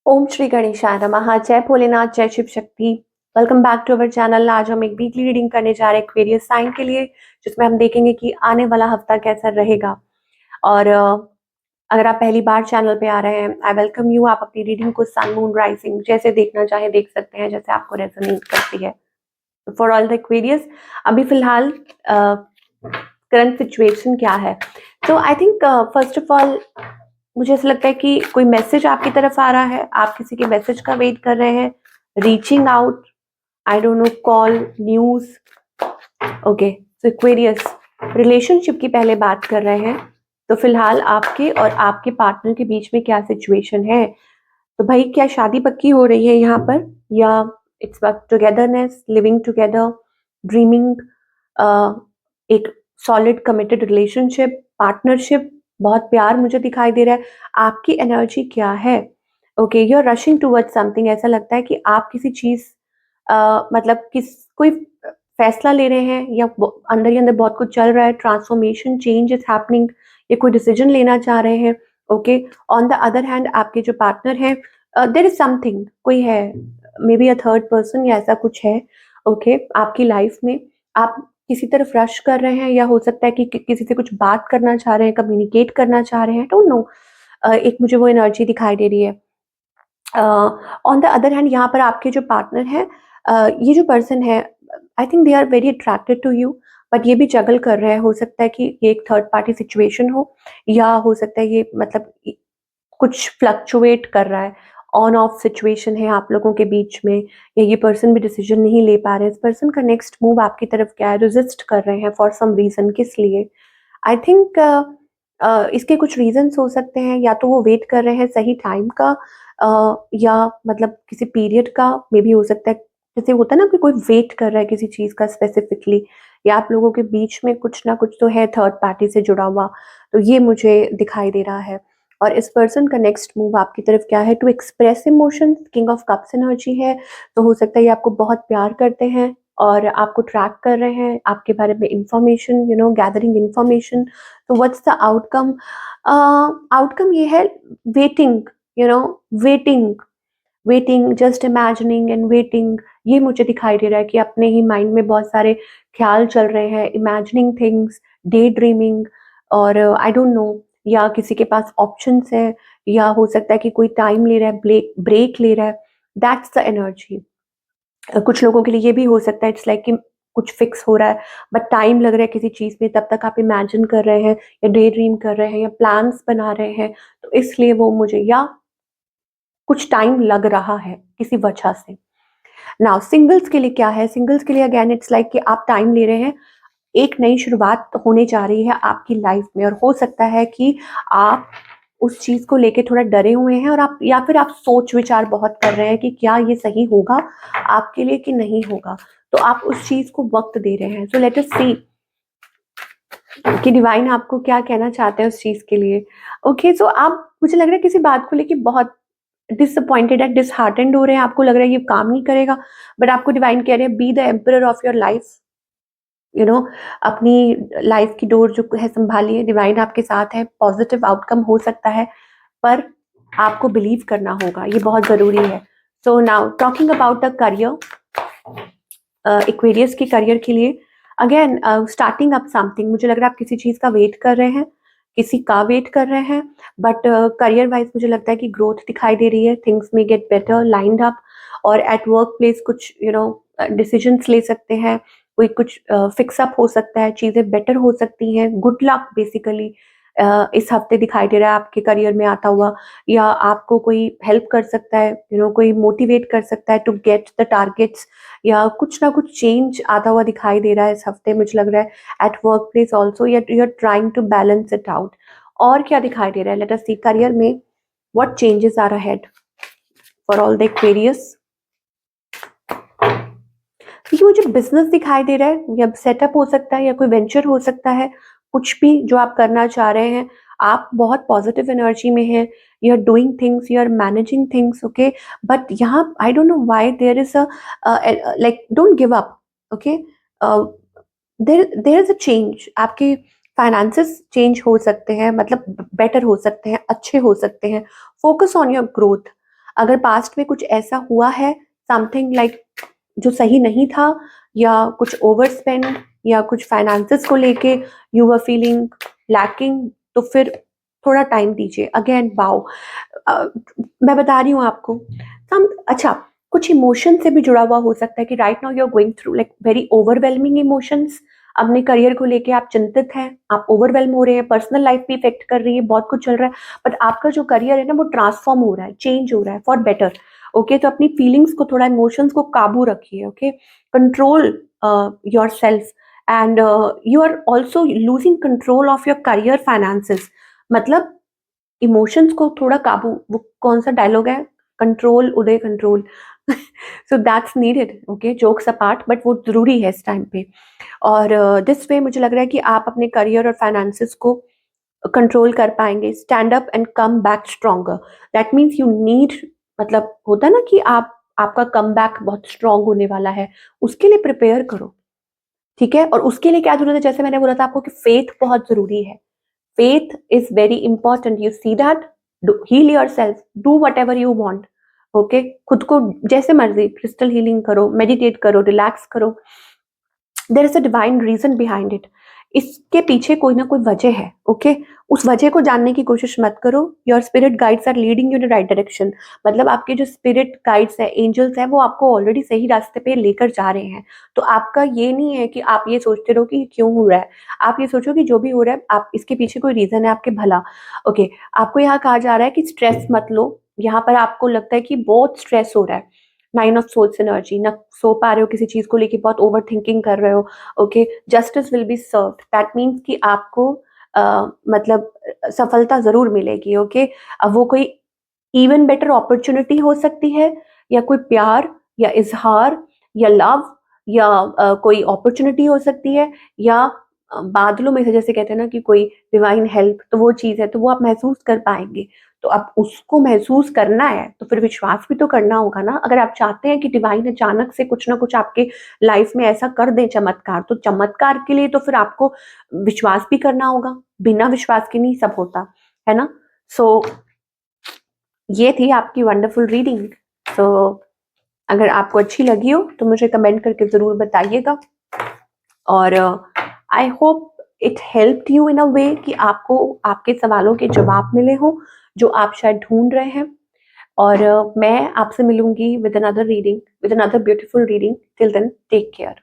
ओम श्री गणेशाय नमः। जय भोलेनाथ, जय Shiv Shakti. Welcome back to our channel. आज हम एक वीकली रीडिंग करने जा रहे हैं एक्वेरियस साइन के लिए, जिसमें हम देखेंगे कि आने वाला हफ्ता कैसा रहेगा। और अगर आप पहली बार चैनल पे आ रहे हैं, आई वेलकम यू। आप अपनी रीडिंग को सन मून राइजिंग जैसे देखना चाहे देख सकते हैं, जैसे आपको रेजोनेट करती है। फॉर ऑल द एक्वेरियस, अभी फिलहाल करंट सिचुएशन क्या है? तो I think first of all मुझे ऐसा लगता है कि कोई मैसेज आपकी तरफ आ रहा है, आप किसी के मैसेज का वेट कर रहे हैं, reaching out, I don't no, call, news. Okay, so Aquarius, relationship की पहले बात कर रहे हैं। तो फिलहाल आपके और आपके पार्टनर के बीच में क्या सिचुएशन है? तो भाई, क्या शादी पक्की हो रही है यहाँ पर, या it's about togetherness, living together, dreaming, एक सॉलिड कमिटेड रिलेशनशिप, पार्टनरशिप, बहुत प्यार मुझे दिखाई दे रहा है। आपकी एनर्जी क्या है? Okay, you are rushing towards something. ऐसा लगता है कि आप किसी चीज मतलब कोई फैसला ले रहे हैं, या अंदर ही अंदर बहुत कुछ चल रहा है, ट्रांसफॉर्मेशन, चेंज इज हैपनिंग, या कोई डिसीजन लेना चाह रहे हैं। Okay, on the other hand आपके जो पार्टनर है, देर इज समथिंग, कोई है, may be a third person या ऐसा कुछ है। ओके, आपकी लाइफ में आप किसी तरफ रश कर रहे हैं, या हो सकता है कि किसी से कुछ बात करना चाह रहे हैं, कम्युनिकेट करना चाह रहे हैं, डोंट नो। एक मुझे वो एनर्जी दिखाई दे रही है। ऑन द अदर हैंड यहाँ पर आपके जो पार्टनर हैं, ये जो पर्सन है, I think they are very attracted to you, but ये भी जगल कर रहे हैं। हो सकता है कि ये एक थर्ड पार्टी सिचुएशन हो, या हो सकता है ये मतलब कुछ फ्लक्चुएट कर रहा है, ऑन ऑफ सिचुएशन है आप लोगों के बीच में, या ये पर्सन भी डिसीजन नहीं ले पा रहे हैं। इस पर्सन का नेक्स्ट मूव आपकी तरफ क्या है? रेजिस्ट कर रहे हैं फॉर सम रीजन, किस लिए? आई थिंक इसके कुछ रीजंस हो सकते हैं, या तो वो वेट कर रहे हैं सही टाइम का, या मतलब किसी पीरियड का, मे बी हो सकता है। जैसे होता है ना कि कोई वेट कर रहा है किसी चीज का स्पेसिफिकली, या आप लोगों के बीच में कुछ ना कुछ तो है थर्ड पार्टी से जुड़ा हुआ। तो ये मुझे दिखाई दे रहा है। और इस पर्सन का नेक्स्ट मूव आपकी तरफ क्या है? To express emotion, king of cups energy है। तो हो सकता है ये आपको बहुत प्यार करते हैं और आपको ट्रैक कर रहे हैं, आपके बारे में इंफॉर्मेशन, गैदरिंग इंफॉर्मेशन। तो व्हाट्स द आउटकम? आउटकम ये है, waiting, waiting, waiting, just imagining and waiting. ये मुझे दिखाई दे रहा है कि अपने ही माइंड में बहुत सारे ख्याल चल रहे हैं, इमेजिनिंग थिंग्स, डे ड्रीमिंग, और आई डोंट नो, या किसी के पास ऑप्शंस है, या हो सकता है कि कोई टाइम ले रहा है, ब्रेक ले रहा है। That's the energy. कुछ लोगों के लिए ये भी हो सकता है, इट्स लाइक कि कुछ फिक्स हो रहा है, बट टाइम लग रहा है किसी चीज में, तब तक आप इमेजिन कर रहे हैं, या डे ड्रीम कर रहे हैं, या प्लान्स बना रहे हैं। तो इसलिए वो मुझे, या कुछ टाइम लग रहा है किसी वजह से। नाउ सिंगल्स के लिए क्या है? सिंगल्स के लिए अगेन इट्स लाइक कि आप टाइम ले रहे हैं, एक नई शुरुआत होने जा रही है आपकी लाइफ में, और हो सकता है कि आप उस चीज को लेके थोड़ा डरे हुए हैं, और आप, या फिर आप सोच विचार बहुत कर रहे हैं कि क्या ये सही होगा आपके लिए कि नहीं होगा। तो आप उस चीज को वक्त दे रहे हैं। सो लेट अस सी कि डिवाइन आपको क्या कहना चाहते हैं उस चीज के लिए। ओके, सो आप, मुझे लग रहा है किसी बात को लेके बहुत डिसअपॉइंटेड है, डिसहार्टेंड हो रहे हैं, आपको लग रहा है ये काम नहीं करेगा, बट आपको डिवाइन कह रहे हैं, be the emperor of your life. अपनी लाइफ की डोर जो है संभालिए, डिवाइन आपके साथ है, पॉजिटिव आउटकम हो सकता है, पर आपको बिलीव करना होगा, ये बहुत जरूरी है। So now talking about the career, Aquarius के करियर के लिए अगेन स्टार्टिंग अप समथिंग। मुझे लग रहा है आप किसी चीज का वेट कर रहे हैं, किसी का वेट कर रहे हैं, बट करियर वाइज मुझे लगता है कि ग्रोथ दिखाई दे रही है, थिंग्स में गेट बेटर लाइंड अप। और एट वर्क प्लेस कुछ डिसीजंस ले सकते हैं, कोई कुछ फिक्सअप हो सकता है, चीजें बेटर हो सकती हैं। गुड लक बेसिकली इस हफ्ते दिखाई दे रहा है आपके करियर में आता हुआ, या आपको कोई हेल्प कर सकता है, कोई मोटिवेट कर सकता है टू गेट द टारगेट्स, या कुछ ना कुछ चेंज आता हुआ दिखाई दे रहा है इस हफ्ते, मुझे लग रहा है एट वर्क प्लेस ऑल्सो, या you are trying to balance it out. और क्या दिखाई दे रहा है? लेट अस सी करियर में what changes are ahead for all the Aquarius. क्योंकि मुझे बिजनेस दिखाई दे रहा है, या सेटअप हो सकता है, या कोई वेंचर हो सकता है, कुछ भी जो आप करना चाह रहे हैं। आप बहुत पॉजिटिव एनर्जी में हैं, you are doing things, you are managing things, okay. But यहाँ I don't know why there is a like, don't give up, okay. There is a change, आपके फाइनेंसेस चेंज हो सकते हैं, मतलब बेटर हो सकते हैं, अच्छे हो सकते हैं। Focus on your growth. अगर पास्ट में कुछ ऐसा हुआ है, समथिंग लाइक जो सही नहीं था, या कुछ ओवर स्पेंड, या कुछ फाइनेंसेस को लेके यू वर फीलिंग लैकिंग, तो फिर थोड़ा टाइम दीजिए। अगेन वाओ, मैं बता रही हूँ आपको अच्छा, कुछ इमोशन से भी जुड़ा हुआ हो सकता है कि right now you are going through like very overwhelming emotions. अपने करियर को लेके आप चिंतित हैं, आप ओवरवेलम हो रहे हैं, पर्सनल लाइफ भी इफेक्ट कर रही है, बहुत कुछ चल रहा है, बट आपका जो करियर है ना वो ट्रांसफॉर्म हो रहा है, चेंज हो रहा है फॉर बेटर। ओके, तो अपनी फीलिंग्स को थोड़ा, इमोशंस को काबू रखिए। Okay, control your self, and you are also losing control of your career finances. मतलब इमोशंस को थोड़ा काबू, वो कौन सा डायलॉग है, control Uday control. So that's needed. Okay, jokes apart, but वो जरूरी है इस टाइम पे। और दिस वे मुझे लग रहा है कि आप अपने करियर और फाइनेंसेस को कंट्रोल कर पाएंगे। Stand up and come back stronger, that means you need, मतलब होता है ना कि आपका कम बैक बहुत स्ट्रांग होने वाला है, उसके लिए प्रिपेयर करो। ठीक है, और उसके लिए क्या जरूरत है, जैसे मैंने बोला था आपको कि फेथ बहुत जरूरी है। Faith is very important. You see that? Heal yourself. Do whatever you want. Okay? खुद को जैसे मर्जी क्रिस्टल हीलिंग करो, मेडिटेट करो, रिलैक्स करो। There is a divine reason behind it. इसके पीछे कोई ना कोई वजह है। ओके, उस वजह को जानने की कोशिश मत करो। Your spirit guides are leading you in right direction. मतलब आपके जो स्पिरिट गाइड्स है, एंजल्स है, वो आपको ऑलरेडी सही रास्ते पे लेकर जा रहे हैं। तो आपका ये नहीं है कि आप ये सोचते रहो कि क्यों हो रहा है। आप ये सोचो कि जो भी हो रहा है, आप इसके पीछे कोई रीजन है आपके भला। ओके, आपको यहाँ कहा जा रहा है कि स्ट्रेस मत लो। यहाँ पर आपको लगता है कि बहुत स्ट्रेस हो रहा है, 9 ऑफ सोर्स एनर्जी, ना सो पा रहे हो किसी चीज को लेके, बहुत ओवर थिंकिंग कर रहे हो। Okay, justice will be served, that means कि आपको मतलब सफलता जरूर मिलेगी। ओके, अब वो कोई इवन बेटर अपॉर्चुनिटी हो सकती है, या कोई प्यार, या इजहार, या लव, या कोई अपॉर्चुनिटी हो सकती है, या बादलों में से जैसे कहते हैं ना कि कोई डिवाइन हेल्प, तो वो चीज है, तो वो आप महसूस कर पाएंगे। तो अब उसको महसूस करना है तो फिर विश्वास भी तो करना होगा ना। अगर आप चाहते हैं कि डिवाइन अचानक से कुछ ना कुछ आपके लाइफ में ऐसा कर दे चमत्कार, तो चमत्कार के लिए तो फिर आपको विश्वास भी करना होगा। बिना विश्वास के नहीं सब होता है ना। सो ये थी आपकी वंडरफुल रीडिंग। तो अगर आपको अच्छी लगी हो तो मुझे कमेंट करके जरूर बताइएगा। और I hope it helped you in a way कि आपको आपके सवालों के जवाब मिले हो जो आप शायद ढूंढ रहे हैं। और मैं आपसे मिलूंगी with another reading, with another beautiful reading. Till then take care.